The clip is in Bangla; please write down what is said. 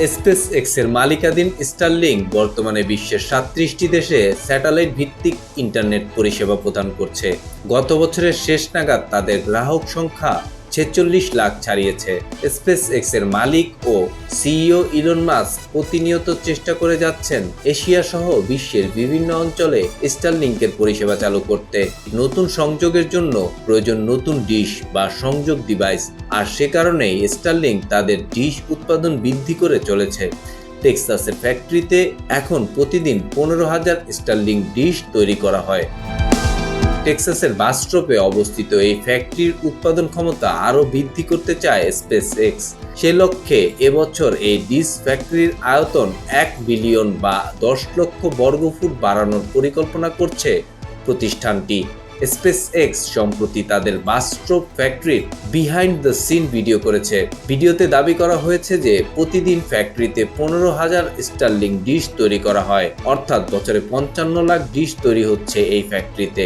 স্পেস এক্সের মালিকানাধীন স্টারলিংক বর্তমানে বিশ্বের 37টি দেশে স্যাটেলাইট ভিত্তিক ইন্টারনেট পরিষেবা প্রদান করছে। গত বছরের শেষ নাগাদ তাদের গ্রাহক সংখ্যা 46 লাখ ছাড়িয়েছে। স্পেস এক্সের মালিক ও সিইও ইলন মাস্ক প্রতিনিয়ত চেষ্টা করে যাচ্ছেন এশিয়া সহ বিশ্বের বিভিন্ন অঞ্চলে স্টারলিংকের পরিষেবা চালু করতে। নতুন সংযোগের জন্য প্রয়োজন নতুন ডিশ বা সংযোগ ডিভাইস, আর সে কারণেই স্টারলিংক তাদের ডিশ উৎপাদন বৃদ্ধি করে চলেছে। টেক্সাসের ফ্যাক্টরিতে এখন প্রতিদিন 15,000 স্টারলিংক ডিশ তৈরি করা হয়। টেক্সাসের বাস্ট্রপে অবস্থিত এই ফ্যাক্টরির উৎপাদন ক্ষমতা আরও বৃদ্ধি করতে চায় স্পেস এক্স। সে লক্ষ্যে এবছর এই ডিশ ফ্যাক্টরির আয়তন 1 বিলিয়ন বা 10 লক্ষ বর্গফুট বাড়ানোর পরিকল্পনা করছে প্রতিষ্ঠানটি। স্পেস এক্স সম্প্রতি তাদের বাস্ট্রপ ফ্যাক্টরির বিহাইন্ড দ্য সিন ভিডিও করেছে। ভিডিওতে দাবি করা হয়েছে যে প্রতিদিন ফ্যাক্টরিতে 15,000 স্টারলিংক ডিশ তৈরি করা হয়, অর্থাৎ বছরে 55 লাখ ডিশ তৈরি হচ্ছে এই ফ্যাক্টরিতে।